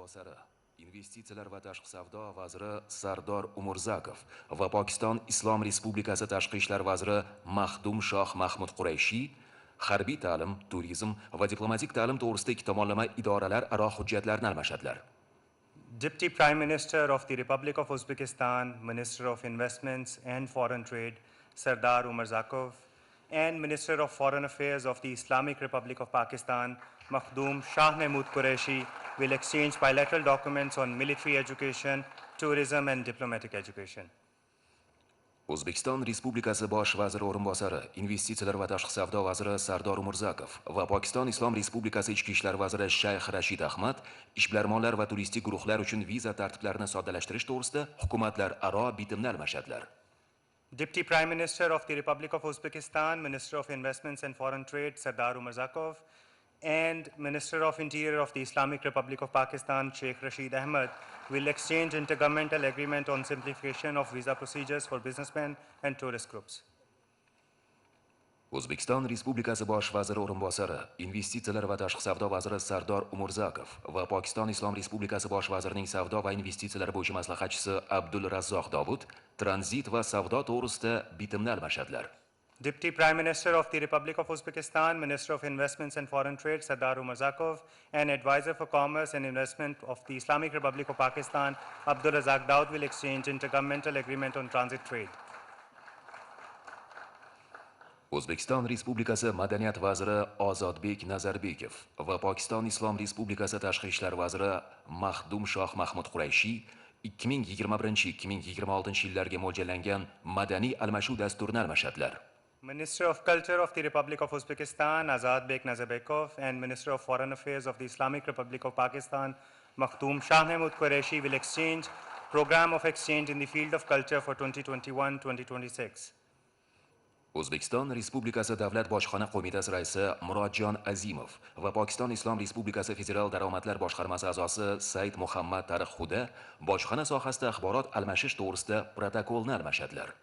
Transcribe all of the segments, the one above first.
o'rinbosari, investitsiyalar va tashqi savdo vaziri Sardor Umurzakov va Pokiston Islom Respublikasi tashqi ishlar vaziri Mahdum Shoh Mahmud Qurayshiy harbiy ta'lim, turizm va diplomatik ta'lim to'g'risida ikki tomonlama idoralararo hujjatlarni almashadilar. Deputy Prime Minister of the Republic of Uzbekistan, Minister of Investments and Foreign Trade, Sardar Umurzakov, and Minister of Foreign Affairs of the Islamic Republic of Pakistan, Mahdum Shah Mahmud Qureshi, will exchange bilateral documents on military education, tourism and diplomatic education. O'zbekiston Respublikasi bosh vaziri o'rinbosari, investitsiyalar va tashqi savdo vaziri Sardor Umurzakov va Pokiston Islom Respublikasi ichki ishlar vaziri Shayx Rashid Ahmad ishbilarmonlar va turistik guruhlar uchun viza tartiblarini soddalashtirish to'g'risida hukumatlararo bitimni almashadilar. Deputy Prime Minister of the Republic of Uzbekistan, Minister of Investments and Foreign Trade, Sardar Umurzakov, and Minister of Interior of the Islamic Republic of Pakistan, Sheikh Rashid Ahmad, will exchange intergovernmental agreement on simplification of visa procedures for businessmen and tourist groups. O'zbekiston Respublikasi bosh vaziri o'rinbosari, investitsiyalar va tashqi savdo vaziri Sardor Umurzakov va Pokiston Islom Respublikasi bosh vazirining savdo va investitsiyalar bo'yicha maslahatchisi Abdul Razzoq Dobud tranzit va savdo to'g'risida bitimni almashadilar. Deputy Prime Minister of the Republic of Uzbekistan, Minister of Investments and Foreign Trade, Sardar Umurzakov, and Advisor for Commerce and Investment of the Islamic Republic of Pakistan, Abdul Razzoq Daud, will exchange intergovernmental agreement on transit trade. O'zbekiston Respublikasi Madaniyat vaziri Ozodbek Nazarbekov va Pokiston Islom Respublikasi tashqi ishlar vaziri Mahdum Shoh Mahmud Qurayshiy 2021-2026 yillarga mo'ljallangan madaniy almashuv dasturini almashadilar. Minister of Culture of the Republic of Uzbekistan, Ozodbek Nazarbekov, and Minister of Foreign Affairs of the Islamic Republic of Pakistan, Mahdum Shah Mahmud Qureshi, will exchange program of exchange in the field of culture for 2021-2026. O'zbekiston Respublikasi Davlat bojxona qo'mitasi raisi Murodjon Azimov va Pokiston Islom Respublikasi Federal daromadlar boshqarmasi a'zosi Said Muhammad Tariqxuda bojxona sohasida axborot almashish to'g'risida protokolni almashadilar.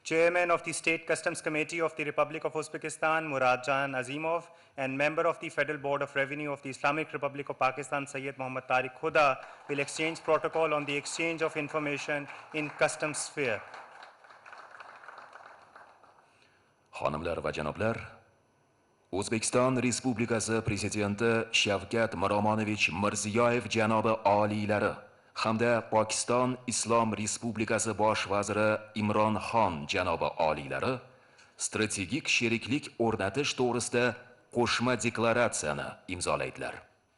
Chairman of the State Customs Committee of the Republic of Uzbekistan, Murodjon Azimov, and member of the Federal Board of Revenue of the Islamic Republic of Pakistan, Sayyid Muhammad Tariq Khuda, will exchange protocol on the exchange of information in customs sphere. Xonimlar va janoblar, O'zbekiston Respublikasi Prezidenti Shavkat Miromonovich Mirziyoyev janobi oliylari hamda Pokiston Islom Respublikasi bosh vaziri Imron Xon janobi oliylari strategik sheriklik o'rnatish to'g'risida qo'shma deklaratsiyani imzolaydilar.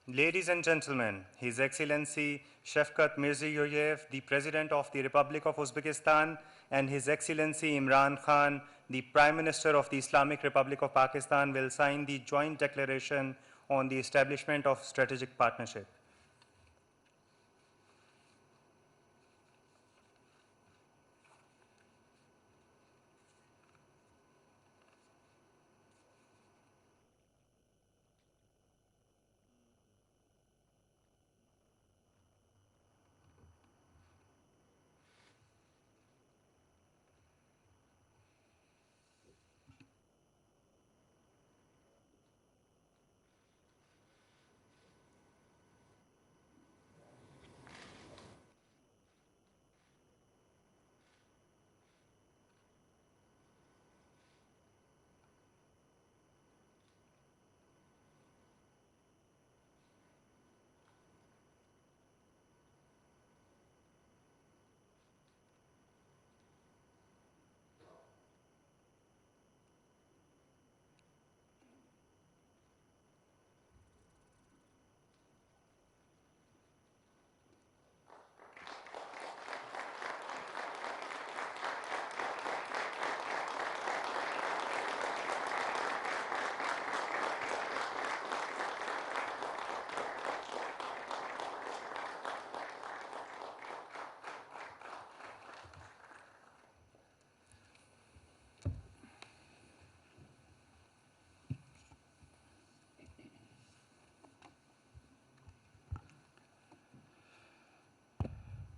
Ladies and gentlemen, His Excellency Shavkat Mirziyoyev, the President of the Republic of Uzbekistan, and His Excellency Imran Khan, the Prime Minister of the Islamic Republic of Pakistan, will sign the joint declaration on the establishment of strategic partnership.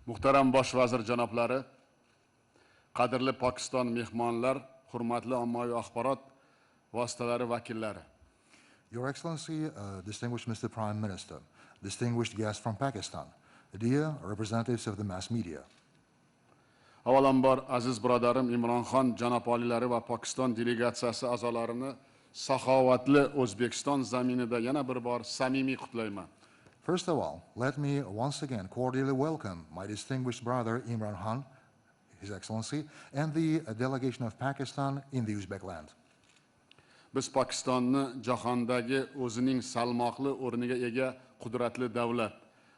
Muhtaram bosh vazir janoblari, qadrli Pokiston mehmonlar, hurmatli ommaviy axborot vositalari vakillari. Your Excellency, distinguished Mr. Prime Minister, distinguished guests from Pakistan, dear representatives of the mass media. Avvalambor aziz birodarim Imran Xon janob oliylari va Pokiston delegatsiyasi a'zolarini saxovatli O'zbekiston zaminida yana bir bor samimiy qutlayman. First of all, let me once again cordially welcome my distinguished brother Imran Khan, His Excellency, and the delegation of Pakistan in the Uzbek land. Biz Pokistonni jahondagi o'zining salmoqli o'rniga ega qudratli davlat,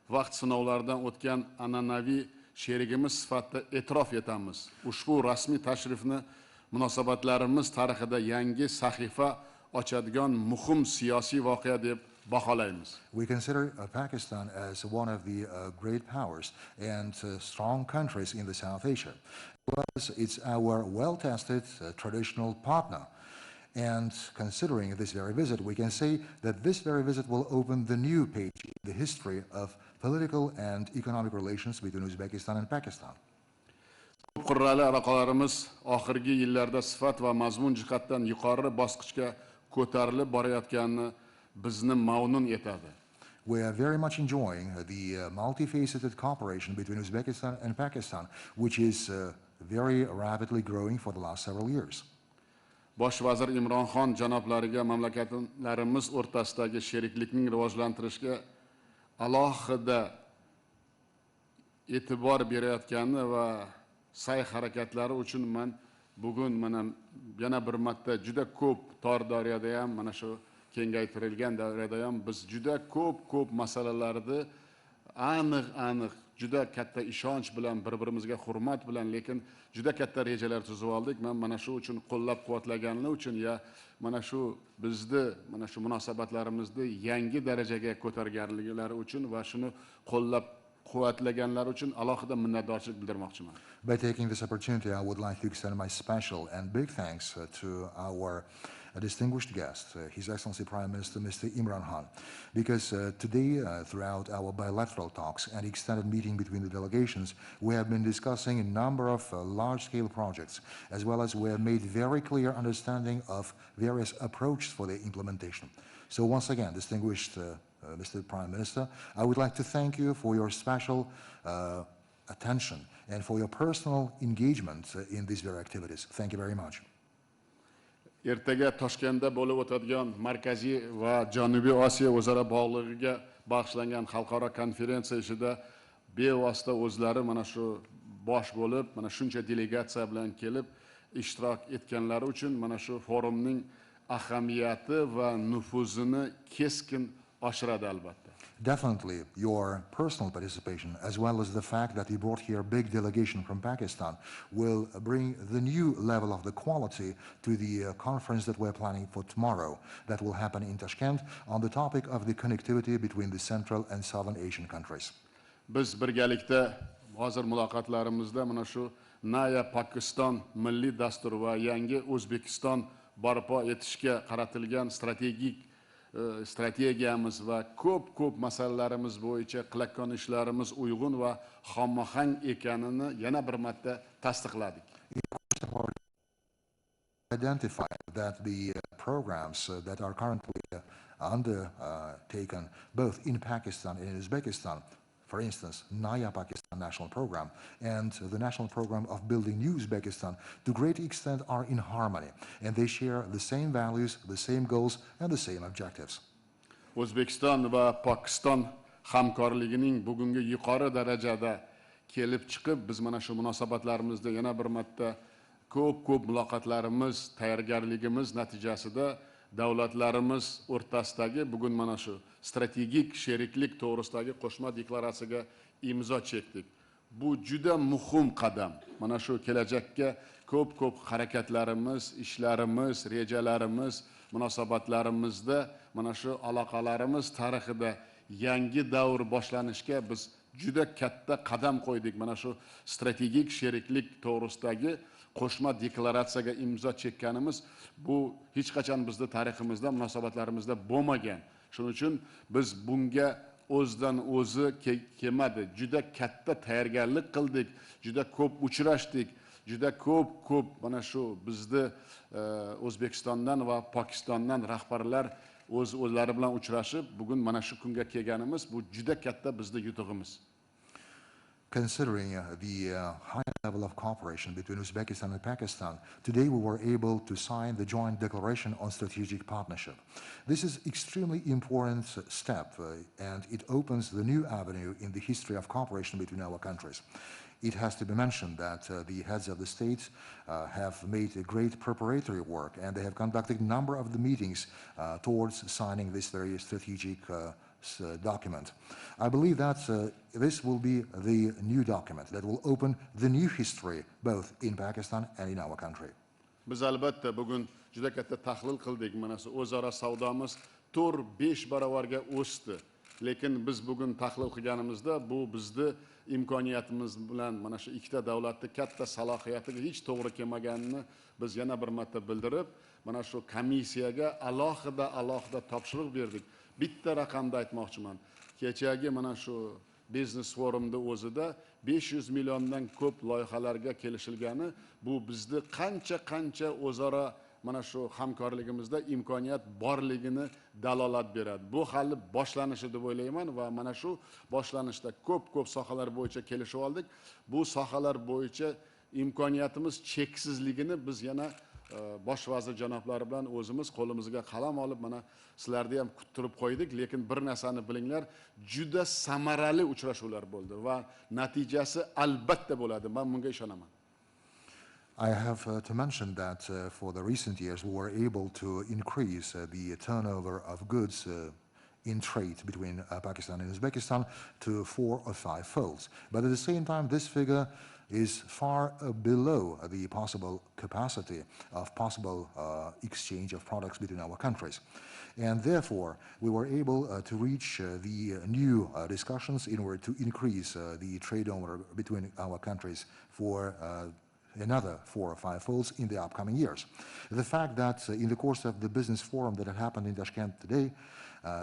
vaqt sinovlaridan o'tgan an'anaviy sherigimiz sifatida e'tirof etamiz. Ushbu rasmiy tashrifni munosabatlarimiz tarixida yangi sahifa ochadigan muhim siyosiy voqea deb baholaymiz. We consider Pakistan as one of the great powers and strong countries in the South Asia. Plus, it's our well-tested traditional partner. And considering this very visit, we can say that this very visit will open the new page in the history of political and economic relations between Uzbekistan and Pakistan. Qurrali aloqalarimiz oxirgi yillarda sifat va mazmun jihatdan yuqori bosqichga ko'tarilib borayotganini bizni mamnun etadi. We are very much enjoying the multifaceted cooperation between Uzbekistan and Pakistan, which is very rapidly growing for the last several years. Bosh vazir Imron Xon janoblariga mamlakatlarimiz o'rtasidagi sheriklikning rivojlantirishga alohida e'tibor berayotgani va sa'y harakatlari uchun men bugun mana yana bir marta juda ko'p tor doirada ham mana shu kengaytirilgan davrada ham biz juda ko'p masalalarni aniq juda katta ishonch bilan bir-birimizga hurmat bilan lekin juda katta rejalar tuzib oldik. Men mana shu uchun qo'llab-quvvatlaganligi uchun ya mana shu bizni mana shu munosabatlarimizni yangi darajaga ko'targanliklari uchun va shuni qo'llab-quvvatlaganlari uchun alohida minnatdorchilik bildirmoqchiman. By taking this opportunity, I would like to extend my special and big thanks to our distinguished guest, His Excellency Prime Minister Mr. Imran Khan, because today, throughout our bilateral talks and extended meeting between the delegations, we have been discussing a number of large-scale projects, as well as we have made very clear understanding of various approaches for their implementation. So once again, distinguished Mr. Prime Minister, I would like to thank you for your special attention and for your personal engagement in these very activities. Thank you very much. Ertaga Toshkentda bo'lib o'tadigan Markaziy va Janubiy Osiyo o'zaro bog'ligiga bag'ishlangan xalqaro konferensiya ishida bevosita o'zlari mana shu bosh bo'lib, mana shuncha delegatsiya bilan kelib ishtirok etganlari uchun mana shu forumning ahamiyati va nufuzini keskin oshiradi albatta. Definitely, your personal participation, as well as the fact that you brought here a big delegation from Pakistan, will bring the new level of the quality to the conference that we're planning for tomorrow, that will happen in Tashkent, on the topic of the connectivity between the Central and Southern Asian countries. Biz birgalikda hozir muloqotlarimizda mana shu Naya Pokiston milliy dastur va yangi O'zbekiston barpo etishga qaratilgan strategiyamiz va ko'p masalalarimiz bo'yicha qilayotgan ishlarimiz uyg'un va hamohang ekanini yana bir marta tasdiqladik. Identify that the programs that are currently undertaken both in Pakistan and in Uzbekistan, for instance, Naya Pakistan National Program and the National Program of Building New Uzbekistan, to great extent are in harmony, and they share the same values, the same goals, and the same objectives. O'zbekiston va Pokiston hamkorligining bugungi yuqori darajada kelib chiqib, biz mana shu munosabatlarimizda yana bir marta ko'p muloqotlarimiz, tayyorgarligimiz natijasida davlatlarimiz o'rtasidagi bugun mana shu strategik sheriklik to'g'risidagi qo'shma deklaratsiyaga imzo chekdik. Bu juda muhim qadam. Mana shu kelajakka ko'p harakatlarimiz, ishlarimiz, rejalarimiz, munosabatlarimizda mana shu aloqalarimiz tarixida yangi davr boshlanishga biz juda katta qadam qo'ydik. Mana shu strategik sheriklik to'g'risidagi qo'shma deklaratsiyaga imzo chekkanimiz bu hech qachon bizning tariximizda, munosabatlarimizda bo'lmagan. Shuning uchun biz bunga o'zdan o'zi kelmadi. Juda katta tayyorgarlik qildik, juda ko'p uchrashdik, juda ko'p mana shu bizni O'zbekistondan va Pokistondan rahbarlar o'zlari bilan uchrashib, bugun mana shu kunga kelganimiz bu juda katta bizning yutug'imiz. Considering the high level of cooperation between Uzbekistan and Pakistan, today we were able to sign the joint declaration on strategic partnership. This is extremely important step and it opens the new avenue in the history of cooperation between our countries. It has to be mentioned that the heads of the states have made a great preparatory work and they have conducted a number of the meetings towards signing this very strategic document. I believe that this will be the new document that will open the new history both in Pakistan and in our country. Biz albatta bugun juda katta tahlil qildik. Mana shu o'zaro savdomiz 4-5 barobarga o'sdi. Lekin biz bugun tahlil qilganimizda bu bizni imkoniyatimiz bilan mana shu ikkita davlatning katta salohiyatiga hech to'g'ri kelmaganini biz yana bir marta bildirib, mana shu komissiyaga alohida topshiriq berdik. Bitta raqamda aytmoqchiman. Kechagi mana shu biznes forumda o'zida 500 milliondan ko'p loyihalarga kelishilgani, bu bizni qancha o'zaro mana shu hamkorligimizda imkoniyat borligini dalolat beradi. Bu hali boshlanishi deb o'ylayman va mana shu boshlanishda ko'p sohalar bo'yicha kelishib oldik. Bu sohalar bo'yicha imkoniyatimiz cheksizligini biz yana bosh vazir janoblari bilan o'zimiz qo'limizga qalam olib mana sizlarni ham kuttirib qo'ydik, lekin bir narsani bilinglar, juda samarali uchrashuvlar bo'ldi va natijasi albatta bo'ladi. Men bunga ishonaman. I have to mention that for the recent years we were able to increase the turnover of goods in trade between Pakistan and Uzbekistan to 4 or 5 folds. But at the same time, this figure is far below the possible capacity of possible exchange of products between our countries. And therefore, we were able to reach the new discussions in order to increase the trade over between our countries for another 4 or 5 folds in the upcoming years. The fact that in the course of the business forum that had happened in Tashkent today,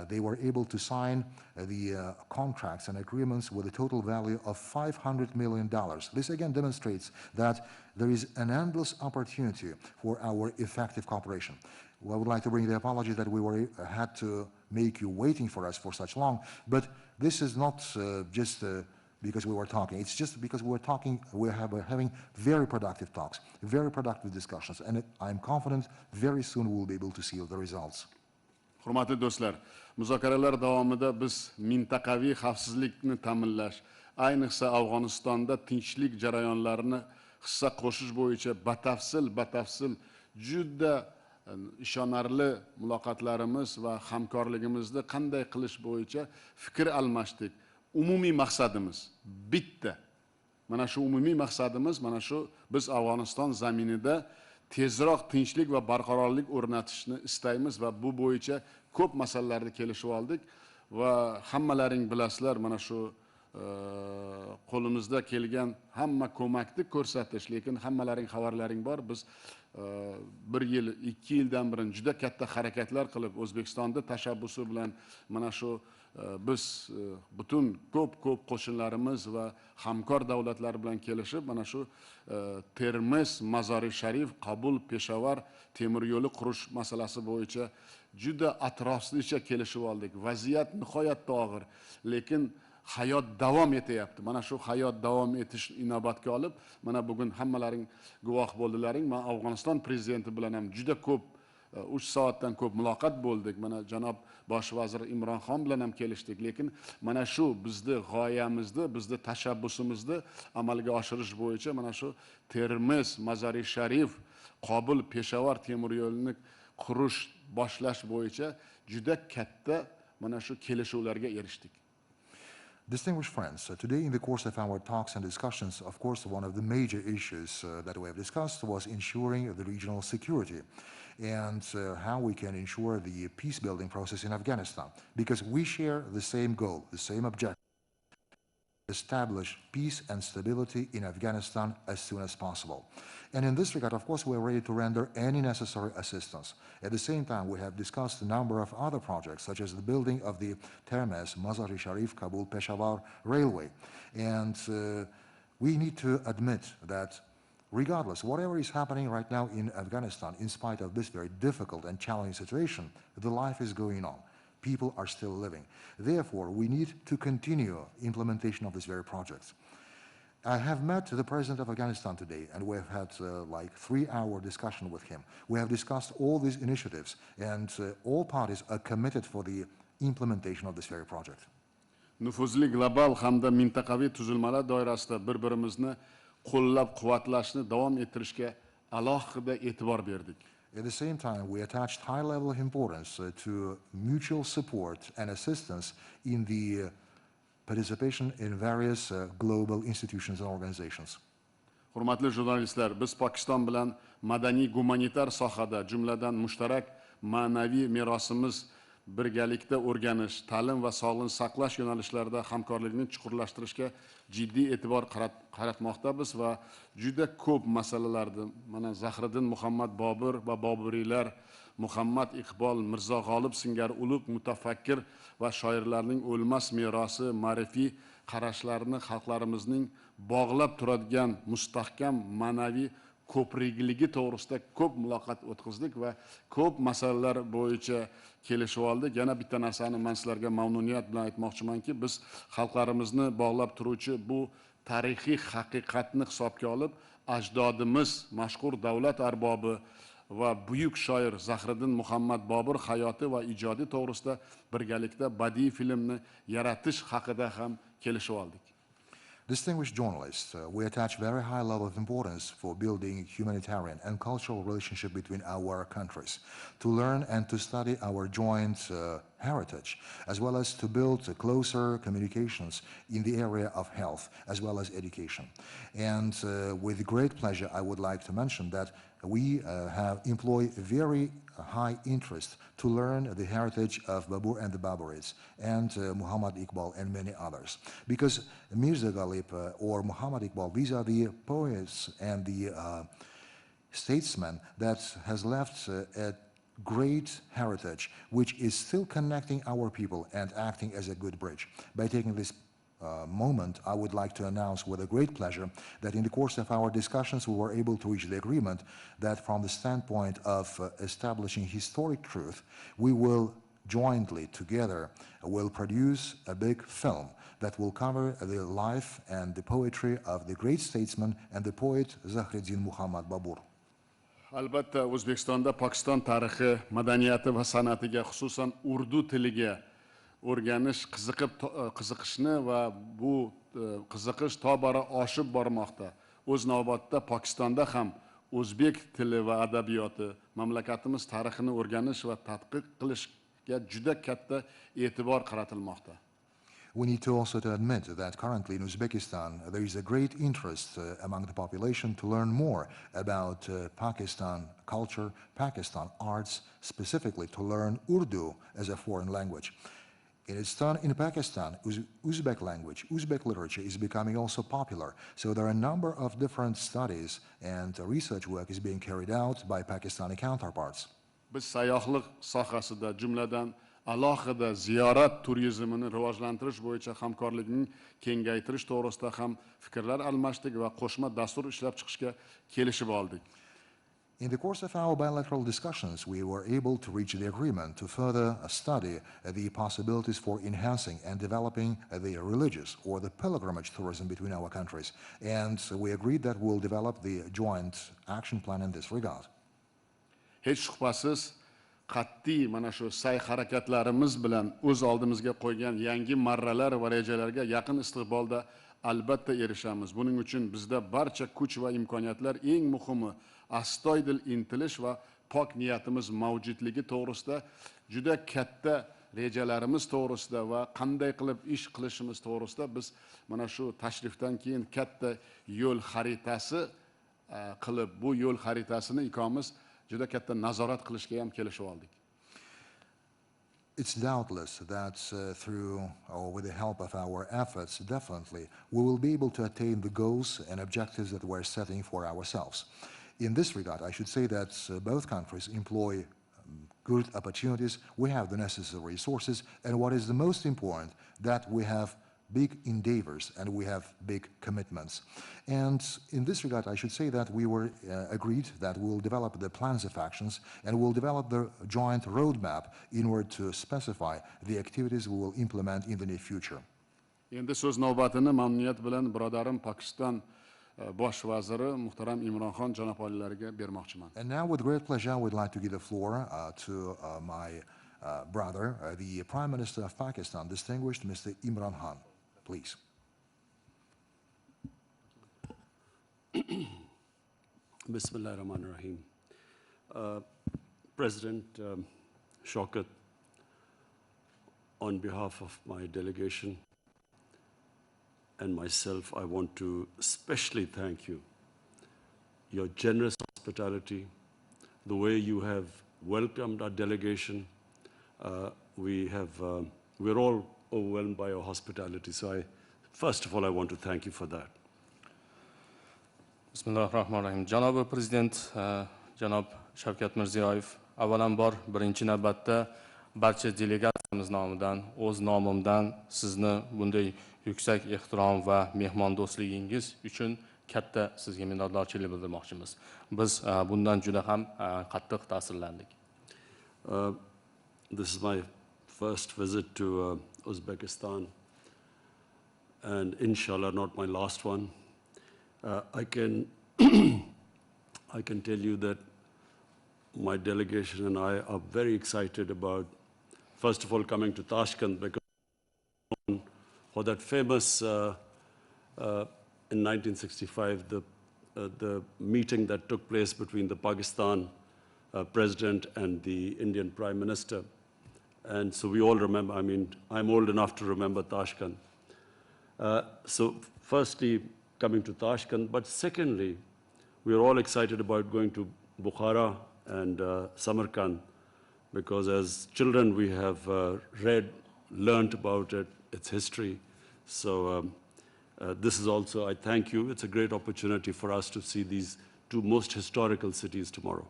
they were able to sign the contracts and agreements with a total value of $500 million. This again demonstrates that there is an endless opportunity for our effective cooperation. Well, I would like to bring the apology that we had to make you waiting for us for such long, but this is not just because we were talking. It's just because we were talking, we're having very productive talks, very productive discussions, and I'm confident very soon we'll be able to see the results. Hurmatli do'stlar, muzokaralar davomida biz mintaqaviy xavfsizlikni ta'minlash, ayniqsa Afg'onistonda tinchlik jarayonlarini hissa qo'shish bo'yicha batafsil juda ishonarli muloqotlarimiz va hamkorligimizni qanday qilish bo'yicha fikr almashdik. Umumiy maqsadimiz bitta. Mana shu umumiy maqsadimiz mana shu biz Afg'oniston zaminida tezroq tinchlik va barqarorlik o'rnatishni istaymiz va bu bo'yicha ko'p masalalarni kelishib oldik va hammalaring bilasizlar mana shu qo'limizda kelgan hamma ko'makni ko'rsatish, lekin hammalaring xabarlaring bor, biz 1 yil, 2 yildan beri juda katta harakatlar qilib O'zbekistonda tashabbusi bilan mana shu biz butun ko'p qo'shinlarimiz va hamkor davlatlar bilan kelishib mana shu Termiz, Mazar-i Sharif, Qabul, Peshawar temir yo'li qurish masalasi bo'yicha juda atroflicha kelishib oldik. Vaziyat nihoyatda og'ir, lekin hayot davom etyapti. Mana shu hayot davom etish inobatga olib, mana bugun hammalaring guvoh bo'ldilaring. Men Afg'oniston prezidenti bilan ham juda ko'p 3 soatdan ko'p muloqot bo'ldik. Mana janob bosh vazir Imran bilan ham kelishdik. Lekin mana shu bizni g'oyamizni, bizni tashabbusimizni amalga oshirish bo'yicha mana shu Termiz, Mazar-i Sharif, Qabul, Peshawar temir yo'lini qurish, boshlash bo'yicha juda katta mana shu kelishuvlarga erishdik. Distinguished friends, today in the course of our talks and discussions, of course, one of the major issues that we have discussed was ensuring the regional security and how we can ensure the peace-building process in Afghanistan, because we share the same goal, the same objective: establish peace and stability in Afghanistan as soon as possible. And in this regard, of course, we are ready to render any necessary assistance. At the same time, we have discussed a number of other projects, such as the building of the Termez, Mazar-i Sharif, Kabul, Peshawar railway. And we need to admit that Regardless, whatever is happening right now in Afghanistan, in spite of this very difficult and challenging situation, the life is going on. People are still living. Therefore, we need to continue implementation of this very project. I have met the president of Afghanistan today, and we have had like 3-hour discussion with him. We have discussed all these initiatives, and all parties are committed for the implementation of this very project. Nüfuzli global hamda mintaqaviy tuzilmalar doirasida bir-birimizni qo'llab-quvvatlashni davom ettirishga alohida e'tibor berdik. At the same time, we attached high level of importance to mutual support and assistance in the participation in various global institutions and organizations. Hurmatli jurnalistlar, biz Pokiston bilan madaniy gumanitar sohada, jumladan mushtarak ma'naviy merosimiz, birgalikda o'rganish, ta'lim va sog'liqni saqlash yo'nalishlarida hamkorlikni chuqurlashtirishga jiddiy e'tibor qaratmoqdamiz va juda ko'p masalalarda, mana Zahriddin Muhammad Bobur va Boburiylar, Muhammad Iqbol, Mirzo G'olib singari ulug' mutafakkir va shoirlarning o'lmas merosi, ma'rifiy qarashlarini xalqlarimizning bog'lab turadigan mustahkam ma'naviy ko'prikligi to'g'risida ko'p muloqot o'tkazdik va ko'p masalalar bo'yicha kelishib oldik. Yana bitta narsani men sizlarga mamnuniyat bilan aytmoqchimanki, biz xalqlarimizni bog'lab turuvchi bu tarixiy haqiqatni hisobga olib, ajdodimiz, mashhur davlat arbobi va buyuk shoir Zahriddin Muhammad Bobur hayoti va ijodi to'g'risida birgalikda badiiy filmni yaratish haqida ham kelishib oldik. Distinguished journalists, we attach very high level of importance for building humanitarian and cultural relationship between our countries, to learn and to study our joint heritage, as well as to build closer communications in the area of health, as well as education. And with great pleasure, I would like to mention that we employ very high interest to learn the heritage of Babur and the Baburids and Muhammad Iqbal and many others. Because Mirza Ghalib or Muhammad Iqbal, these are the poets and the statesmen that has left a great heritage which is still connecting our people and acting as a good bridge. By taking this moment, I would like to announce with a great pleasure that in the course of our discussions we were able to reach the agreement that from the standpoint of establishing historic truth, we will jointly together will produce a big film that will cover the life and the poetry of the great statesman and the poet Zahriddin Muhammad Babur. Albatta, O'zbekistonda Pokiston tarixi, madaniyati va san'atiga, xususan urdu tiliga o'rganish, qiziqishni va bu qiziqish tobora oshib bormoqda. O'z navbatida Pokistonda ham o'zbek tili va adabiyoti, mamlakatimiz tarixini o'rganish va tadqiq qilishga juda katta e'tibor qaratilmoqda. We need to also admit that currently in Uzbekistan there is a great interest among the population to learn more about Pakistan culture, Pakistan arts, specifically to learn Urdu as a foreign language. In its turn, in Pakistan, Uzbek language, Uzbek literature is becoming also popular. So there are a number of different studies and research work is being carried out by Pakistani counterparts. Biz sayyohlik sohasida jumladan alohida ziyorat turizmini rivojlantirish bo'yicha hamkorlikni kengaytirish to'g'risida ham fikrlar almashdik va qo'shma dastur ishlab chiqishga kelishib oldik. In the course of our bilateral discussions, we were able to reach the agreement to further study the possibilities for enhancing and developing the religious or the pilgrimage tourism between our countries. And we agreed that we'll develop the joint action plan in this regard. Hech shubhasiz, qat'iy mana shu sa'y harakatlarimiz bilan o'z oldimizga qo'ygan yangi marralar va rejalarga yaqin istiqbolda albatta erishamiz. Buning uchun bizda barcha kuch va imkoniyatlar, eng muhimi astoydil intilish va pok niyatimiz mavjudligi to'g'risida juda katta rejalarimiz to'g'risida va qanday qilib ish qilishimiz to'g'risida biz mana shu tashrifdan keyin katta yo'l xaritasi qilib, bu yo'l xaritasini ikkomiz juda katta nazorat qilishga ham kelishib oldik. It's doubtless that through or with the help of our efforts, definitely, we will be able to attain the goals and objectives that we're setting for ourselves. In this regard, I should say that both countries employ good opportunities, we have the necessary resources, and what is the most important, that we have big endeavors and we have big commitments. And in this regard, I should say that we were agreed that we'll develop the plans of actions and we'll develop the joint roadmap in order to specify the activities we will implement in the near future. Endi so'z navbatini mamnuniyat bilan birodarim Pokiston bosh vaziri muhtaram Imran Khan janob olilariga bermoqchiman. And now with great pleasure, I would like to give the floor to my brother, the Prime Minister of Pakistan, distinguished Mr. Imran Khan. Please. Bismillah ar-Rahman ar-Rahim. President Shaukat, on behalf of my delegation and myself, I want to especially thank you. Your generous hospitality, the way you have welcomed our delegation. We're all overwhelmed by your hospitality. So first of all, I want to thank you for that. Bismillah ar-Rahman ar-Rahim. Janob Prezident, Janob Shavkat Mirziyoyev, avvalambor birinchi navbatda barcha delegatsiyamiz nomidan, o'z nomimdan sizni bunday yuksak ehtirom va mehmondo'stligingiz uchun katta sizga minnatdorchilik bildirmoqchimiz. Biz bundan juda ham qattiq ta'sirlandik. This is my first visit to Uzbekistan, and inshallah not my last one. I can I can tell you that my delegation and I are very excited about, first of all, coming to Tashkent, because for that famous in 1965 the meeting that took place between the Pakistan President and the Indian Prime Minister. And so we all remember, I mean, I'm old enough to remember Tashkent. So firstly, coming to Tashkent, but secondly, we are all excited about going to Bukhara and Samarkand, because as children we have learned about it, its history. So this is also, I thank you, it's a great opportunity for us to see these two most historical cities tomorrow.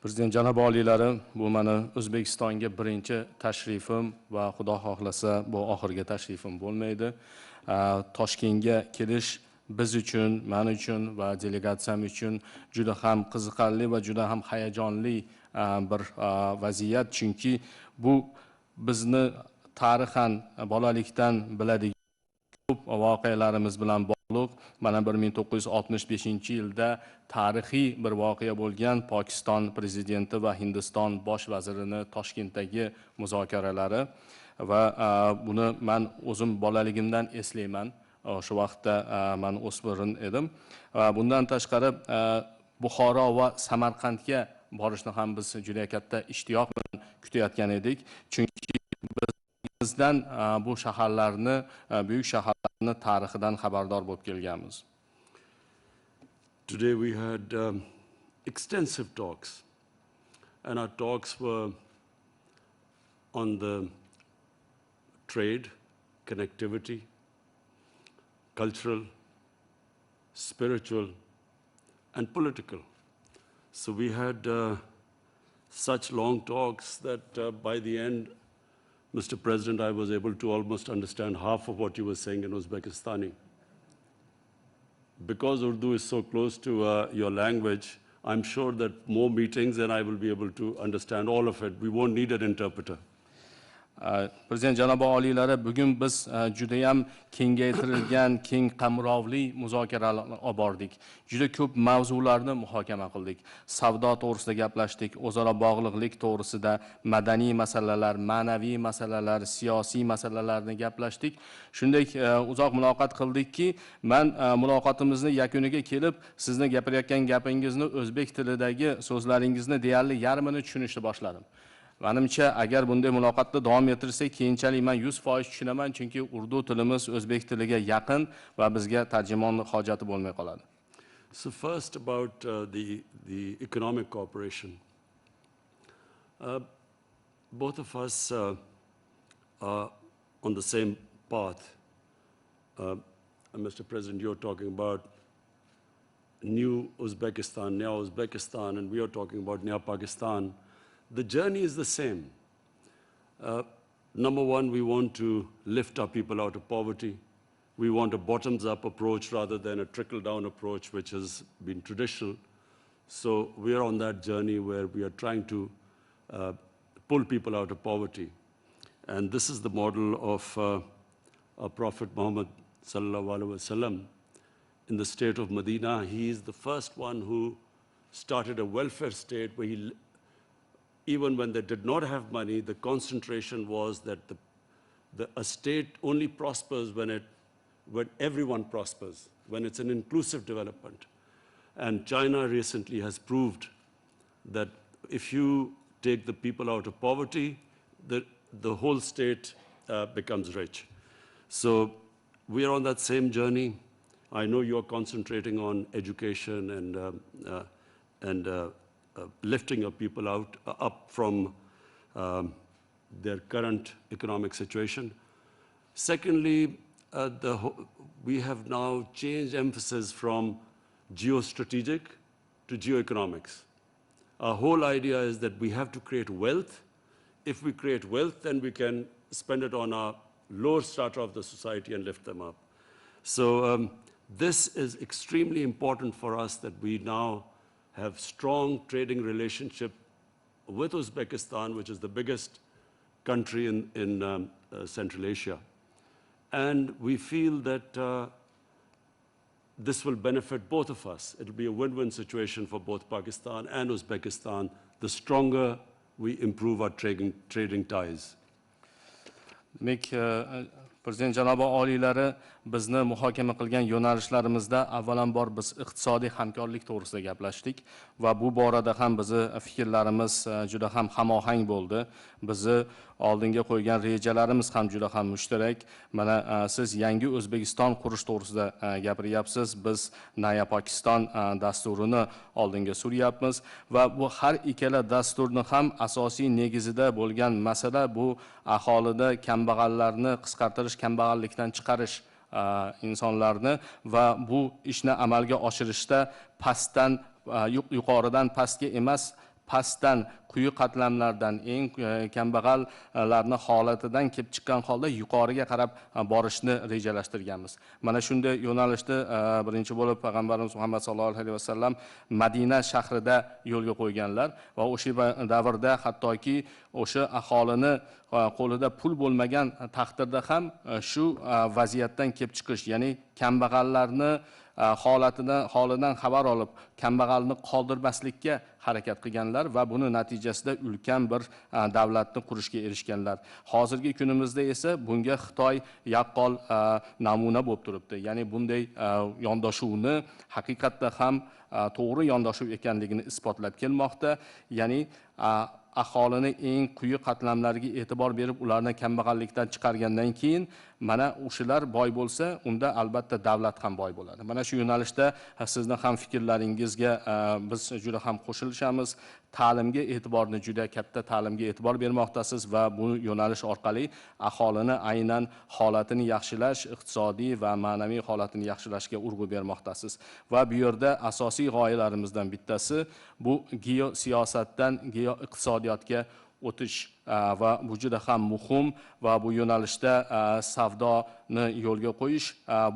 Prezident janob oliylari, bu meni O'zbekistonga birinchi tashrifim va Xudo xohlasa bu oxirgi tashrifim bo'lmaydi. Toshkentga kelish biz uchun, men uchun va delegatsiyam uchun juda ham qiziqarli va juda ham hayajonli bir vaziyat, chunki bu bizni tarixan bolalikdan biladigan ko'p voqealarimiz bilan bog'liq. Mana 1965-yilda tarixiy bir voqea bo'lgan Pokiston prezidenti va Hindiston bosh vazirini Toshkentdagi muzokaralari va buni men o'zim bolaligimdan eslayman. O'sha vaqtda men o'smir edim. Bundan tashqari Buxoro va Samarqandga borishni ham biz juda katta ishtiyoq bilan kutayotgan edik, chunki bizdan bu shaharlarni, buyuk shaharlarni tarixidan xabardor bo'lib kelganmiz. Today we had extensive talks, and our talks were on the trade, connectivity, cultural, spiritual, and political. So we had such long talks that by the end, Mr. President, I was able to almost understand half of what you were saying in Uzbekistani. Because Urdu is so close to your language, I'm sure that more meetings and I will be able to understand all of it. We won't need an interpreter. Prezident janob oliylari, bugun biz juda ham kengaytirilgan, keng qamrovli muzokaralar olib bordik. Juda ko'p mavzularni muhokama qildik. Savdo to'g'risida gaplashdik, o'zaro bog'liqlik to'g'risida, madaniy masalalar, ma'naviy masalalar, siyosiy masalalarni gaplashdik. Shunday uzoq muloqot qildikki, men muloqotimizni yakuniga kelib, sizni gapirayotgan gapingizni o'zbek tilidagi so'zlaringizni deyarli yarmini tushunishni boshladim. Menimcha, agar bunday muloqotda davom ettirsak, keyinchalik men 100% tushunaman, chunki urdu tilimiz o'zbek tiliga yaqin va bizga tarjimon hojati bo'lmay qoladi. So first about the economic cooperation. Both of us are on the same path. Mr. President, you're talking about new Uzbekistan, Nea Uzbekistan, and we are talking about Nea Pakistan. The journey is the same. Number one, we want to lift our people out of poverty. We want a bottoms-up approach rather than a trickle-down approach, which has been traditional. So we are on that journey where we are trying to pull people out of poverty. And this is the model of our Prophet Muhammad sallallahu alaihi wasallam. In the state of Medina, he is the first one who started a welfare state where even when they did not have money, the concentration was that a state only prospers when everyone prospers, when it's an inclusive development. And China recently has proved that if you take the people out of poverty, the whole state becomes rich. So we are on that same journey. I know you're concentrating on education and lifting your people up from their current economic situation. Secondly, we have now changed emphasis from geostrategic to geoeconomics. Our whole idea is that we have to create wealth. If we create wealth, then we can spend it on our lower strata of the society and lift them up. So this is extremely important for us, that we now have strong trading relationship with Uzbekistan, which is the biggest country in Central Asia. And we feel that this will benefit both of us. It will be a win-win situation for both Pakistan and Uzbekistan, the stronger we improve our trading ties. Prezident janobi oliylari bizni muhokama qilgan yo'nalishlarimizda avvalambor biz iqtisodiy hamkorlik to'g'risida gaplashdik va bu borada ham bizni fikrlarimiz juda ham hamohang bo'ldi. Bizni oldinga qo'ygan rejalarimiz ham juda ham mushtarak. Mana siz yangi O'zbekiston qurish to'g'risida gapiryapsiz. Biz Naya Pokiston dasturini oldinga suryapmiz va bu har ikkala dasturni ham asosiy negizida bo'lgan masala bu aholida kambag'allarni qisqartirish, kambag'allikdan chiqarish insonlarni va bu ishni amalga oshirishda pastdan yuqoridan pastga emas, pastdan quyi qatlamlardan eng kambag'allarni holatidan kelib chiqqan holda yuqoriga qarab borishni rejalashtirganmiz. Mana shunday yo'nalishda birinchi bo'lib payg'ambarimiz Muhammad sallallohu alayhi vasallam Madina shahrida yo'lga qo'yganlar va o'sha davrda hattoki o'sha aholini qo'lida pul bo'lmagan taqdirda ham shu vaziyatdan kelib chiqish, ya'ni kambag'allarni holidan xabar olib, kambag'alni qoldirmaslikka harakat qilganlar va buni natijasida ulkan bir davlatni qurishga erishganlar. Hozirgi kunimizda esa bunga Xitoy yaqqol namuna bo'lib turibdi. Ya'ni bunday yondashuvni haqiqatda ham to'g'ri yondashuv ekanligini isbotlab kelmoqda. Ya'ni aholini eng quyi qatlamlariga e'tibor berib, ularni kambag'allikdan chiqargandan keyin mana o'shalar boy bo'lsa, unda albatta davlat ham boy bo'ladi. Mana shu yo'nalishda sizni ham fikrlaringizga biz juda ham qo'shilishamiz. Ta'limga e'tiborni, juda katta ta'limga e'tibor bermoqdasiz va bu yo'nalish orqali aholini aynan holatini yaxshilash, iqtisodiy va ma'naviy holatini yaxshilashga urg'u bermoqdasiz. Va bu yerda asosiy g'oyalarimizdan bittasi bu geosiyosatdan geoiqtisodiyotga o'tish va bu juda ham muhim va bu yo'nalishda savdoni yo'lga qo'yish,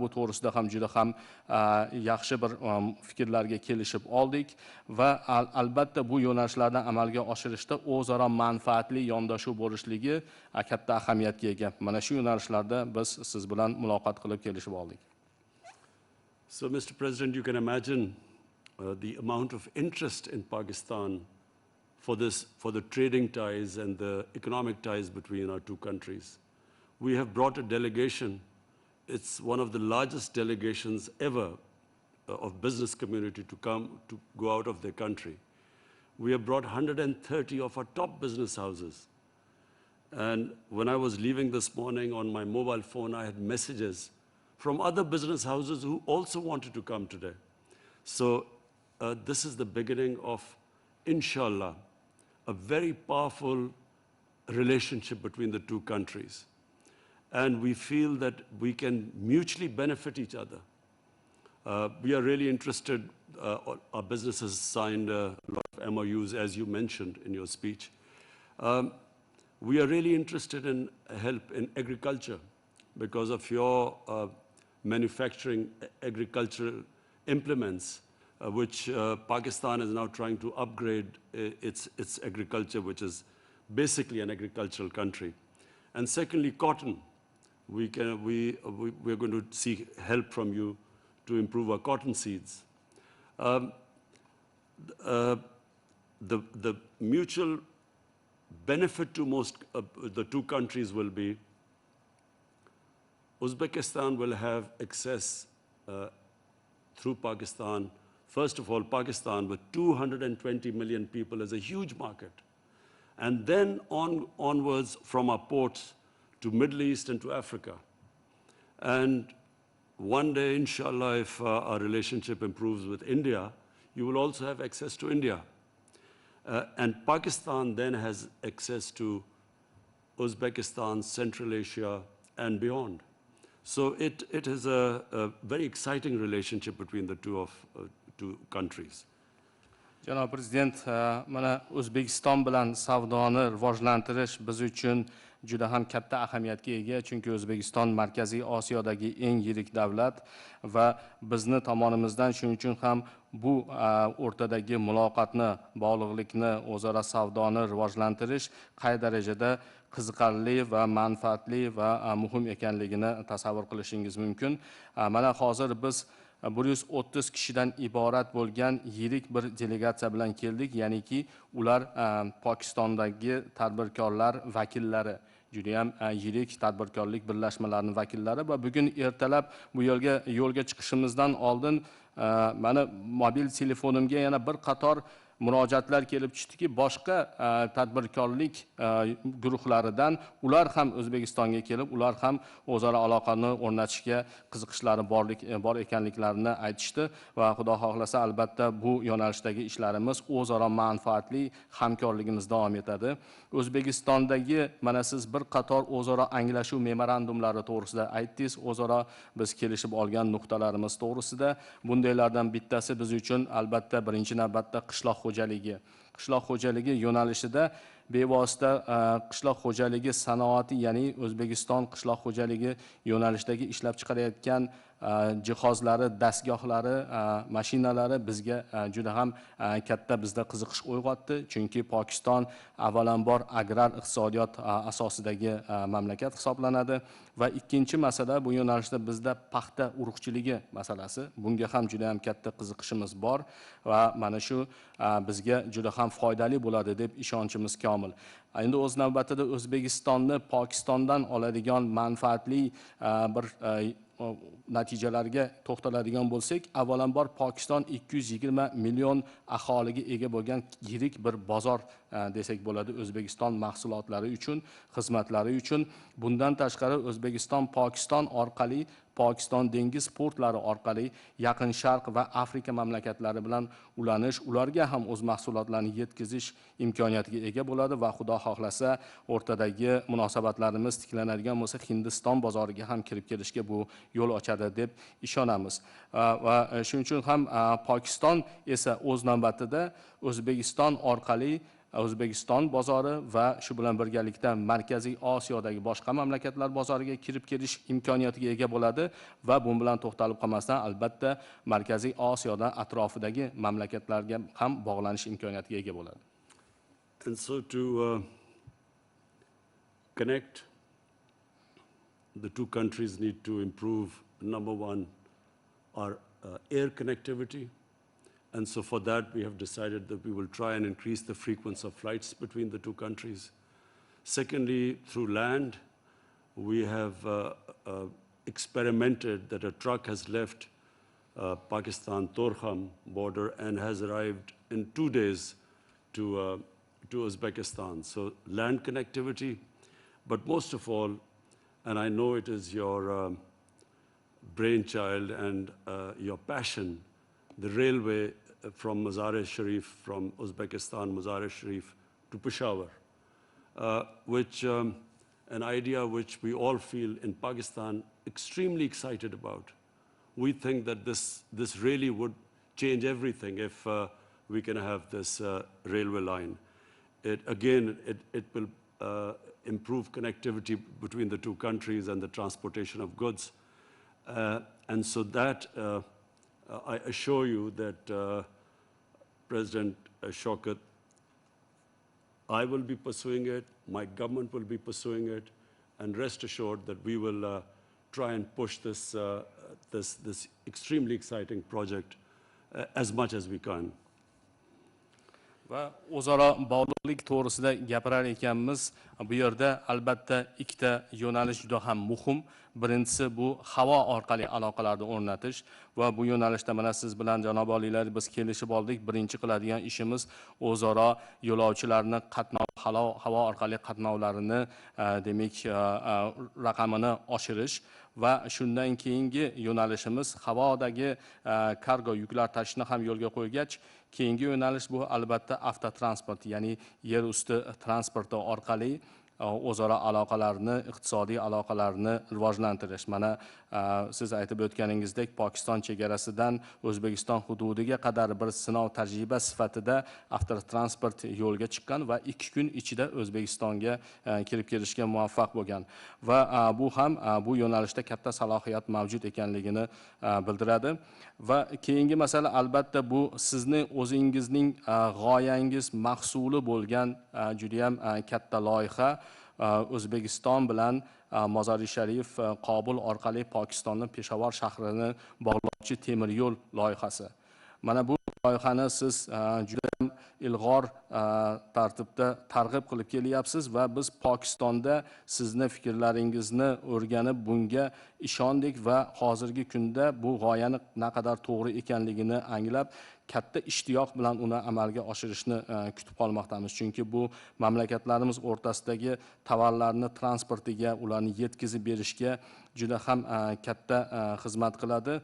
bu to'g'risida ham juda ham yaxshi bir fikrlarga kelishib oldik va albatta bu yo'nalishlardan amalga oshirishda o'zaro manfaatli yondashuv bo'lishligi katta ahamiyatga ega. Mana shu yo'nalishlarda biz siz bilan muloqot qilib kelishib oldik. So, Mr. President, you can imagine the amount of interest in Pakistan for the trading ties and the economic ties between our two countries. We have brought a delegation. It's one of the largest delegations ever of business community to come to go out of their country. We have brought 130 of our top business houses. And when I was leaving this morning on my mobile phone, I had messages from other business houses who also wanted to come today. So this is the beginning of, inshallah, a very powerful relationship between the two countries. And we feel that we can mutually benefit each other. We are really interested. Our business has signed a lot of MoUs, as you mentioned in your speech. We are really interested in help in agriculture because of your manufacturing agricultural implements, which Pakistan is now trying to upgrade its agriculture, which is basically an agricultural country. And secondly, cotton. We're going to seek help from you to improve our cotton seeds. The mutual benefit to the two countries will be Uzbekistan will have access through Pakistan. First of all, Pakistan with 220 million people is a huge market. And then onwards from our ports to Middle East and to Africa. And one day, inshallah, if our relationship improves with India, you will also have access to India. And Pakistan then has access to Uzbekistan, Central Asia, and beyond. So it is a very exciting relationship between the two countries. Janob Prezident, mana O'zbekiston bilan savdoni rivojlantirish biz uchun juda ham katta ahamiyatga ega, chunki O'zbekiston Markaziy Osiyodagi eng yirik davlat va bizni tomonimizdan shuning uchun ham bu o'rtadagi muloqotni, bog'liqlikni, o'zaro savdoni rivojlantirish qay darajada qiziqarli va manfaatli va muhim ekanligini tasavvur qilishingiz mumkin. Mana hozir biz 130 kishidan iborat bo'lgan yirik bir delegatsiya bilan keldik, ya'niki ular Pokistondagi tadbirkorlar vakillari, juda ham yirik tadbirkorlik birlashmalarining vakillari va bugun ertalab bu yo'lga chiqishimizdan oldin mana mobil telefonimga yana bir qator murojaatlar kelib tushdiki, boshqa tadbirkorlik guruhlaridan ular ham O'zbekistonga kelib, ular ham o'zaro aloqani o'rnatishga qiziqishlari bor ekanliklarini aytishdi va xudo xohlasa albatta bu yo'nalishdagi ishlarimiz o'zaro manfaatli hamkorligimiz davom etadi. O'zbekistondagi mana siz bir qator o'zaro anglashuv memorandumlari to'g'risida aytdingiz, o'zaro biz kelishib olgan nuqtalarimiz to'g'risida. Bundaylardan bittasi biz uchun albatta birinchi navbatda qishloq xo'jaligi yo'nalishida bevosita qishloq xo'jaligi sanoati, ya'ni O'zbekiston qishloq xo'jaligi yo'nalishidagi ishlab chiqarayotgan jihozlari, dastgohlari, mashinalari bizga juda ham katta bizda qiziqish uyg'otdi, chunki Pokiston avvalambor agrar iqtisodiyot asosidagi mamlakat hisoblanadi va ikkinchi masala bu yo'nalishda bizda paxta urug'chiligi masalasi. Bunga ham juda ham katta qiziqishimiz bor va mana shu bizga juda ham foydali bo'ladi deb ishonchimiz komil. Endi o'z navbatida O'zbekistonni Pokistondan oladigan manfaatli bir natijalarga to'xtaladigan bo'lsak, avvalambor Pokiston 220 million aholiga ega bo'lgan yirik bir bozor desak bo'ladi O'zbekiston mahsulotlari uchun, xizmatlari uchun. Bundan tashqari O'zbekiston Pokiston orqali, Pokiston dengiz portlari orqali Yaqin Sharq va Afrika mamlakatlari bilan ulanish, ularga ham o'z mahsulotlarini yetkazish imkoniyatiga ega bo'ladi va xudo xohlasa o'rtadagi munosabatlarimiz tiklanadigan bo'lsa, Hindiston bozoriga ham kirib kelishga bu yo'l ochadi deb ishonamiz. Va shuning uchun ham Pokiston esa o'z navbatida O'zbekiston orqali O'zbekiston bozori va shu bilan birgalikda Markaziy Osiyodagi boshqa mamlakatlar bozoriga kirib kelish imkoniyatiga ega bo'ladi va bu bilan to'xtalib qolmasdan albatta Markaziy Osiyoda atrofidagi mamlakatlarga ham bog'lanish imkoniyatiga ega bo'ladi. And so to connect, the two countries need to improve, number one, our air connectivity. And so for that, we have decided that we will try and increase the frequency of flights between the two countries. Secondly, through land, we have experimented that a truck has left Pakistan-Torkham border and has arrived in 2 days to Uzbekistan. So land connectivity, but most of all, and I know it is your brainchild and your passion, the railway from Mazar-e-Sharif, from Uzbekistan, Mazar-e-Sharif to Peshawar, which an idea which we all feel in Pakistan extremely excited about. We think that this really would change everything if we can have this railway line. It will improve connectivity between the two countries and the transportation of goods. And so that, I assure you that President Shaukat, I will be pursuing it, my government will be pursuing it, and rest assured that we will try and push this, this extremely exciting project as much as we can. Va o'zaro bog'liqlik to'g'risida gapirar ekanmiz. Bu yerda albatta ikkita yo'nalish juda ham muhim. Birinchisi bu havo orqali aloqalarni o'rnatish va bu yo'nalishda mana siz bilan janob oliylar biz kelishib oldik. Birinchi qiladigan ishimiz o'zaro yo'lovchilarni havo orqali qatnovlarini demak raqamini oshirish va shundan keyingi yo'nalishimiz havodagi kargo yuklar tashishni ham yo'lga qo'ygach, keyingi yo'nalish bu albatta avtotransport, ya'ni yer usti transporti orqali o'zaro aloqalarni, iqtisodiy aloqalarni rivojlantirish. Mana siz aytib o'tganingizdek, Pokiston chegarasidan O'zbekiston hududiga qadar bir sinov tajriba sifatida avtotransport yo'lga chiqqan va 2 kun ichida O'zbekistonga kirib kelishga muvaffaq bo'lgan. Va bu ham bu yo'nalishda katta salohiyat mavjud ekanligini bildiradi. Va keyingi masala albatta bu sizning o'zingizning g'oyangiz mahsuli bo'lgan juda ham katta loyiha. O'zbekiston bilan Mozori Sharif Qobul orqali Pokistonning Peshawar shahrini bog'lovchi temir yo'l loyihasi. Mana bu loyihani siz juda ham ilg'or tartibda targ'ib qilib kelyapsiz va biz Pokistonda sizni fikrlaringizni o'rganib bunga ishondik va hozirgi kunda bu g'oyani naqadar to'g'ri ekanligini anglab katta ishtiyoq bilan uni amalga oshirishni kutib qolmoqdamiz. Chunki bu mamlakatlarimiz o'rtasidagi tovarlarni transportiga, ularni yetkazib berishga juda ham katta xizmat qiladi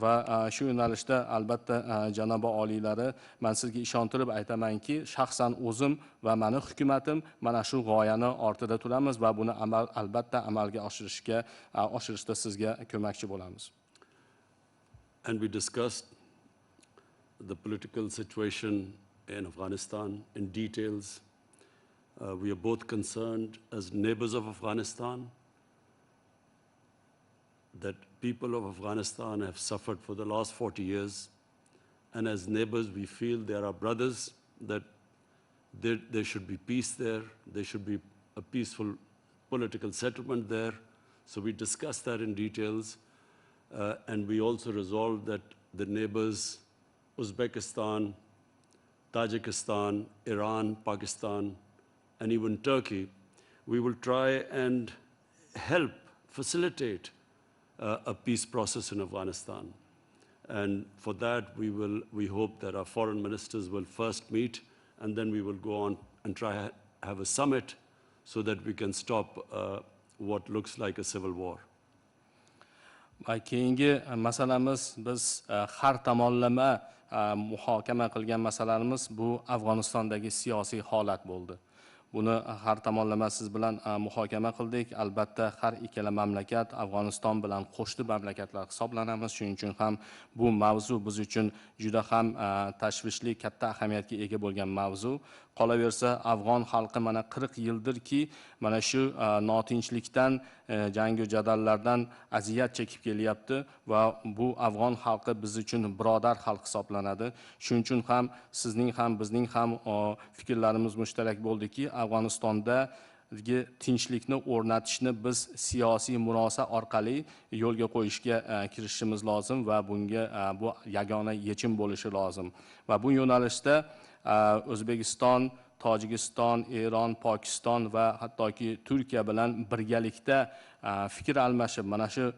va shu yo'nalishda albatta janob oliylari men sizga ishontirib aytamanki, shaxsan o'zim va meni hukumatim mana shu g'oyani ortida turamiz va buni albatta amalga oshirishda sizga ko'makchi bo'lamiz. And we discussed the political situation in Afghanistan in details. We are both concerned as neighbors of Afghanistan that people of Afghanistan have suffered for the last 40 years. And as neighbors, we feel they are our brothers, that there should be peace there, there should be a peaceful political settlement there. So we discussed that in details. And we also resolved that the neighbors, Uzbekistan, Tajikistan, Iran, Pakistan, and even Turkey, we will try and help facilitate a peace process in Afghanistan. And for that, we hope that our foreign ministers will first meet, and then we will go on and try to have a summit so that we can stop what looks like a civil war. Keyingi masalamiz biz har tomonlama muhokama qilgan masalarimiz bu Afg'onistondagi siyosiy holat bo'ldi. Buni har tomonlama siz bilan muhokama qildik. Albatta har ikkala mamlakat Afg'oniston bilan qo'shni mamlakatlar hisoblanamiz. Shuning uchun ham bu mavzu biz uchun juda ham tashvishli, katta ahamiyatga ega bo'lgan mavzu. Qolaversa, afg'on xalqi mana 40 yildirki, mana shu notinchlikdan, jangu jadallardan aziyat chekib kelyapti va bu afg'on xalqi biz uchun birodar xalq hisoblanadi. Shuning uchun ham sizning ham bizning ham fikrlarimiz mushtarak bo'ldiki, Afg'onistonda tinchlikni o'rnatishni biz siyosiy murosa orqali yo'lga qo'yishga kirishimiz lozim va bunga bu yagona yechim bo'lishi lozim. Va bu yo'nalishda O'zbekiston, Tojikiston, Eron, Pokiston va hattoki Turkiya bilan birgalikda fikr almashib mana shu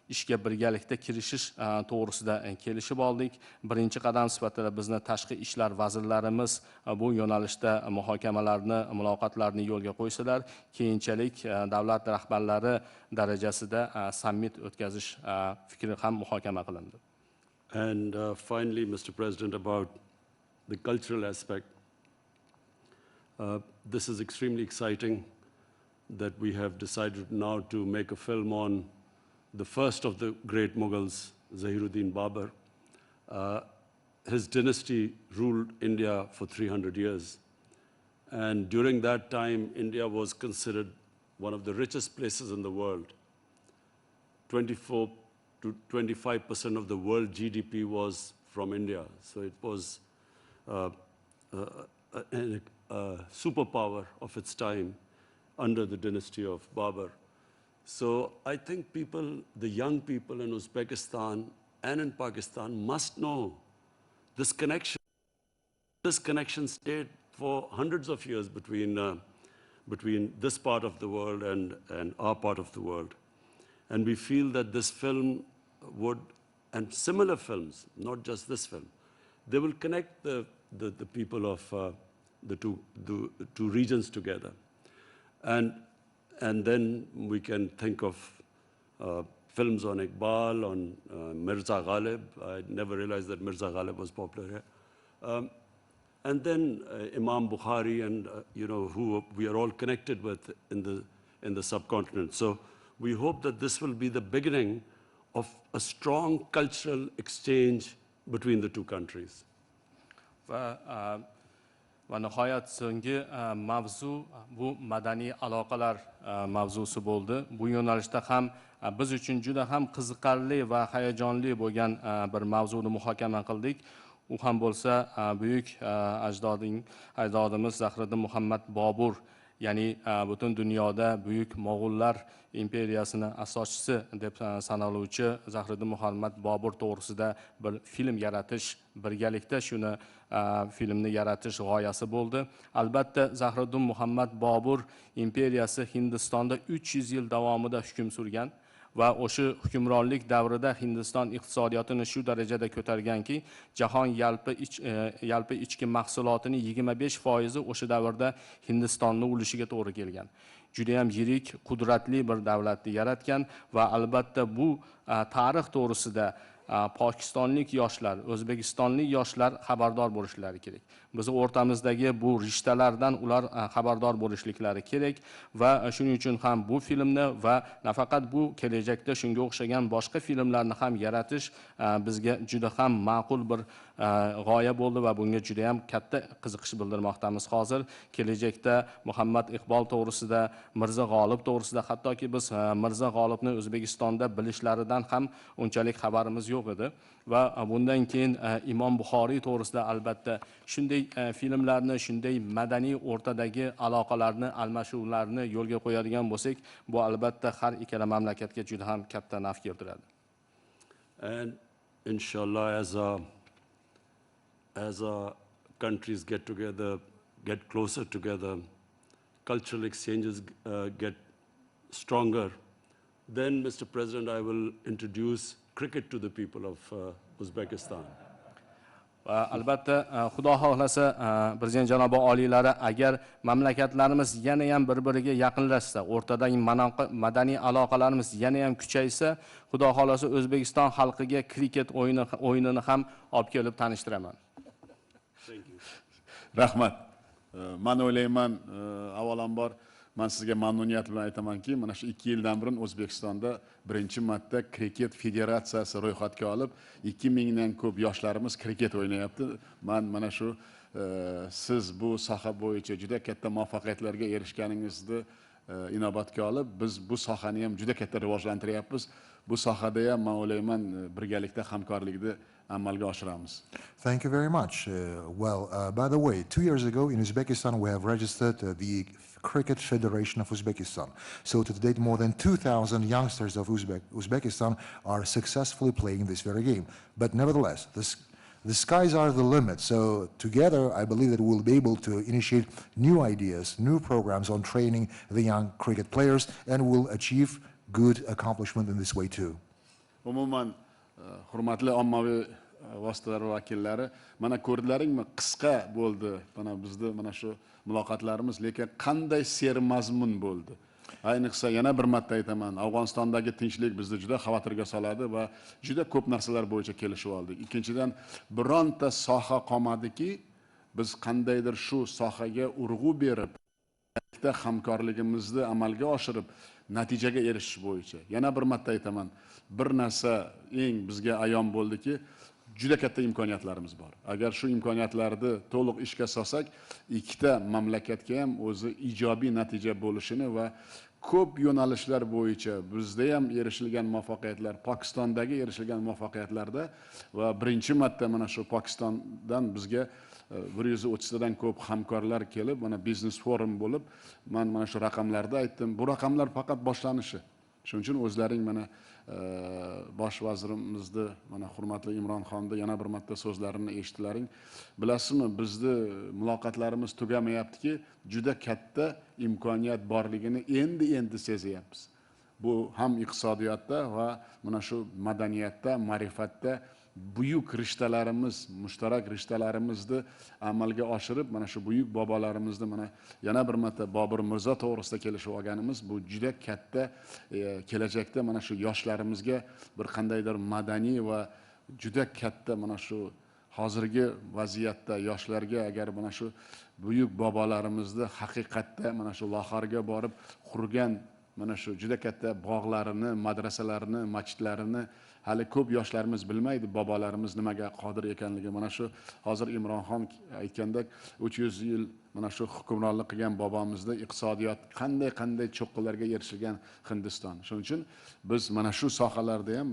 ishga birgalikda kirishish to'g'risida kelishib oldik. Birinchi qadam sifatida bizni tashqi ishlar vazirlarimiz bu yo'nalishda muhokamalarni, muloqotlarni yo'lga qo'ysalar, keyinchalik davlat rahbarlari darajasida summit o'tkazish fikri ham muhokama qilindi. And finally, Mr. President, about the cultural aspect. This is extremely exciting that we have decided now to make a film on the first of the great Mughals, Zahiruddin Babur. His dynasty ruled India for 300 years. And during that time, India was considered one of the richest places in the world. 24 to 25% of the world GDP was from India. So it was a superpower of its time under the dynasty of Babur. So I think people, the young people in Uzbekistan and in Pakistan must know this connection. This connection stayed for hundreds of years between this part of the world and our part of the world. And we feel that this film would, and similar films, not just this film, they will connect the people of the two regions together. And then we can think of films on Iqbal, on Mirza Ghalib. I never realized that Mirza Ghalib was popular here. And then Imam Bukhari and, who we are all connected with in the subcontinent. So we hope that this will be the beginning of a strong cultural exchange between the two countries. Va nihoyat so'nggi mavzu bu madaniy aloqalar mavzusi bo'ldi. Bu yo'nalishda ham biz uchun juda ham qiziqarli va hayajonli bo'lgan bir mavzuni muhokama qildik. U ham bo'lsa buyuk ajdodimiz Zahiriddin Muhammad Bobur, ya'ni butun dunyoda buyuk Mo'g'ullar imperiyasini asoschisi deb sanaluvchi Zahiriddin Muhammad Bobur to'g'risida bir film yaratish, birgalikda shuni filmni yaratish g'oyasi bo'ldi. Albatta Zahiriddin Muhammad Bobur imperiyasi Hindistonda 300 yil davomida hukm surgan va o'sha hukmronlik davrida Hindiston iqtisodiyotini shu darajada ko'targanki, jahon yalpi ichki mahsulotining 25% o'sha davrda Hindistonning ulushiga to'g'ri kelgan. Juda ham yirik, qudratli bir davlatni yaratgan va albatta bu tarix to'g'risida pokistonlik yoshlar, o'zbekistonlik yoshlar xabardor bo'lishlari kerak. Biz o'rtamizdagi bu rishtalardan ular xabardor bo'lishliklari kerak va shuning uchun ham bu filmni va nafaqat bu kelajakda shunga o'xshagan boshqa filmlarni ham yaratish bizga juda ham ma'qul bir g'oya bo'ldi va bunga juda ham katta qiziqish bildirmoqdamiz. Hozir kelajakda Muhammad Iqbol to'g'risida, Mirza G'olib to'g'risida, hattoki biz Mirza G'olibni O'zbekistonda bilishlaridan ham unchalik xabarimiz yo'q edi va bundan keyin Imom Buxoriy to'g'risida albatta shunday filmlarni, shunday madaniy o'rtadagi aloqalarni, almashuvlarni yo'lga qo'yadigan bo'lsak, bu albatta har ikkala mamlakatga juda ham katta naf keltiradi. And inshallah, as our countries get together, get closer together, cultural exchanges get stronger, then, Mr. President, I will introduce cricket to the people of Uzbekistan. Albatta, Xudo xohlasa, Prezident janobi oliylari agar mamlakatlarimiz yana ham bir-biriga yaqinlashsa, o'rtadagi madaniy aloqalarimiz yana ham kuchaysa, Xudo xohlasa O'zbekiston xalqiga kriket o'yinini ham olib kelib tanishtiraman. Rahmat. Men o'ylayman, avvalambor men sizga mamnuniyat bilan aytamanki, mana shu 2 yildan burun O'zbekistonda birinchi marta kriket federatsiyasi ro'yxatga olib, 2000 dan ko'p yoshlarimiz kriket o'ynayapti. Men mana shu siz bu soha bo'yicha juda katta muvaffaqiyatlarga erishganingizni inobatga olib, biz bu sohani ham juda katta rivojlantiryapmiz. Bu sohada ham men o'ylayman birgalikda hamkorlikni amalga oshiramiz. Thank you very much. By the way, 2 years ago in Uzbekistan we have registered the Cricket Federation of Uzbekistan. So to date, more than 2,000 youngsters of Uzbekistan are successfully playing this very game. But nevertheless, the skies are the limit. So together, I believe that we'll be able to initiate new ideas, new programs on training the young cricket players, and we'll achieve good accomplishment in this way too. Umuman, hurmatli ommaviy vositalar vakillari, mana ko'rdilaringmi, qisqa bo'ldi. Mana bizda mana shu muloqotlarimiz, lekin qanday sermazmun bo'ldi. Ayniqsa yana bir marta aytaman, Afg'onistondagi tinchlik bizni juda xavotirga soladi va juda ko'p narsalar bo'yicha kelishib oldik. Ikkinchidan, bironta soha qolmadiki, biz qandaydir shu sohaga urg'u berib, hamkorligimizni amalga oshirib, natijaga erishish bo'yicha. Yana bir marta aytaman, bir narsa eng bizga ayon bo'ldiki, juda katta imkoniyatlarimiz bor. Agar shu imkoniyatlarni to'liq ishga solsak, ikkita mamlakatga ham o'zi ijobiy natija bo'lishini va ko'p yo'nalishlar bo'yicha bizda ham erishilgan muvaffaqiyatlar, Pokistondagi erishilgan muvaffaqiyatlarda va birinchi marta mana shu Pokistondan bizga 130 dan ko'p hamkorlar kelib, mana biznes forum bo'lib, mana shu raqamlarda aytdim. Bu raqamlar faqat boshlanishi. Shuning uchun o'zlaring mana bosh vazirimizni, mana hurmatli Imron xonni yana bir marta so'zlarini eshitdilaring. Bilasizmi, bizni muloqotlarimiz tugamayaptiki, juda katta imkoniyat borligini endi sezyapmiz. Bu ham iqtisodiyotda va mana shu madaniyatda, ma'rifatda buyuk rishtalarimiz, mushtarak rishtalarimizni amalga oshirib, mana shu buyuk bobolarimizni mana yana bir marta Bobur Mirzo to'g'risida kelishib olganimiz bu juda katta kelajakda mana shu yoshlarimizga bir qandaydir madaniy va juda katta mana shu hozirgi vaziyatda yoshlarga agar mana shu buyuk bobolarimizni haqiqatda mana shu Lahorga borib qurgan mana shu juda katta bog'larini, madrasalarini, masjidlarini hali ko'p yoshlarimiz bilmaydi bobolarimiz nimaga qodir ekanligi. Mana shu hozir Imronxon aytgandek 300 yil mana shu hukmronlik qilgan bobomizni iqtisodiyot qanday cho'qqilarga erishilgan Hindiston. Shuning uchun biz mana shu sohalarda ham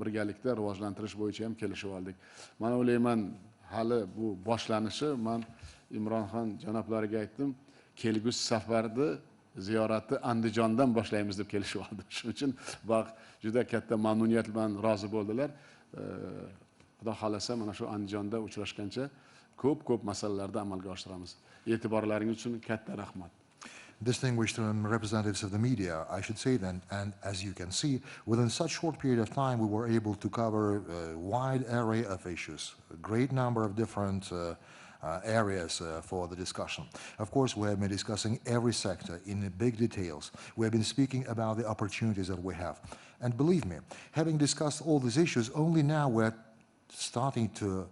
birgalikda rivojlantirish bo'yicha ham kelishib oldik. Men o'ylayman, hali bu boshlanishi. Men Imronxon janoblariga aytdim, kelgusi safarda ziyoratni Andijondan boshlaymiz deb kelishib oldim. Shuning uchun juda katta mamnuniyat bilan rozi bo'ldilar. Xudo xolasa mana shu Andijonda uchrashgancha ko'p masalalarda amalga oshiramiz. E'tiborlaringiz uchun katta rahmat. Distinguished representatives of the media, I should say then, and as you can see, within such short period of time, we were able to cover a wide array of issues, a great number of different areas for the discussion. Of course, we have been discussing every sector in big details. We have been speaking about the opportunities that we have. And believe me, having discussed all these issues, only now we're starting to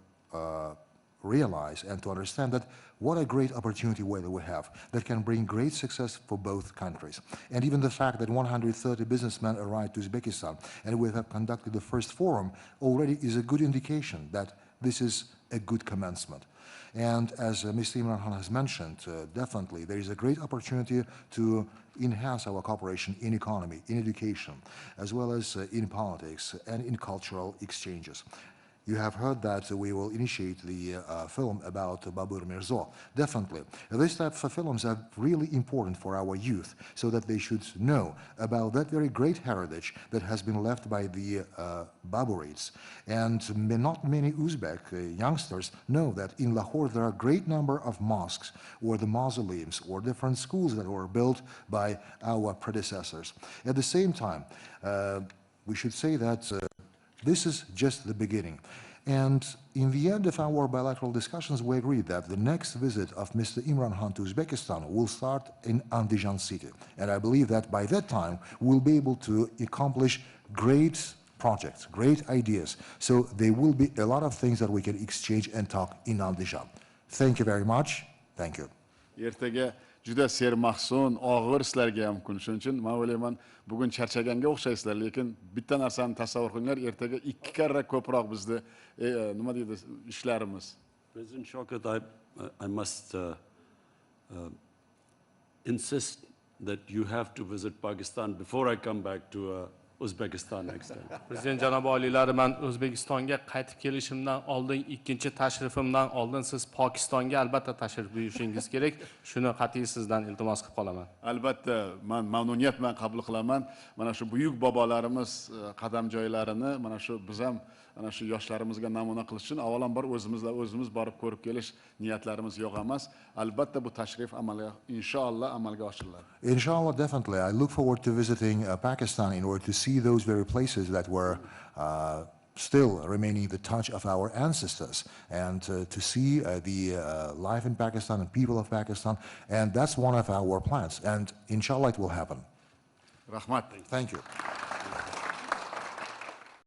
realize and to understand that what a great opportunity we have that can bring great success for both countries. And even the fact that 130 businessmen arrived to Uzbekistan and we have conducted the first forum already is a good indication that this is a good commencement. And as Mr. Imran Khan has mentioned, definitely there is a great opportunity to enhance our cooperation in economy, in education, as well as in politics and in cultural exchanges. You have heard that we will initiate the film about Babur Mirzo. Definitely. These types of films are really important for our youth so that they should know about that very great heritage that has been left by the Baburids. And not many Uzbek youngsters know that in Lahore there are a great number of mosques or the mausoleums or different schools that were built by our predecessors. At the same time, we should say that this is just the beginning. And in the end of our bilateral discussions, we agreed that the next visit of Mr. Imran Khan to Uzbekistan will start in Andijan city. And I believe that by that time, we'll be able to accomplish great projects, great ideas. So there will be a lot of things that we can exchange and talk in Andijan. Thank you very much. Thank you. Juda sermahsun, og'ir sizlarga ham kun. Shuning uchun men o'ylayman, bugun charchaganga o'xshaysizlar, lekin bitta narsani tasavvur qilinglar, ertaga 2 karra ko'proq bizda nima deydi ishlarimiz. President Shaukat, I must insist that you have to visit Pakistan before I come back to Uzbekistan next time. Prezident janob oliylari, men O'zbekistonga qaytib kelishimdan oldin, ikkinchi tashrifimdan oldin siz Pokistonga albatta tashrif buyurishingiz kerak. Shuni qat'iy sizdan iltimos qilib qolaman. Albatta, men mamnuniyat bilan qabul qilaman. Mana shu buyuk bobolarimiz qadam joylarini, mana shu biz ham ana shu yoshlarimizga namuna qilish uchun avvalambor o'zimiz borib ko'rib kelish niyatlarimiz yo'q emas. Albatta bu tashrif inshaalloh amalga oshiriladi. Inshallah, definitely. I look forward to visiting Pakistan in order to see those very places that were still remaining the touch of our ancestors, and to see the life in Pakistan and people of Pakistan. And that's one of our plans. And inshallah, it will happen. Rahmat. Thank you.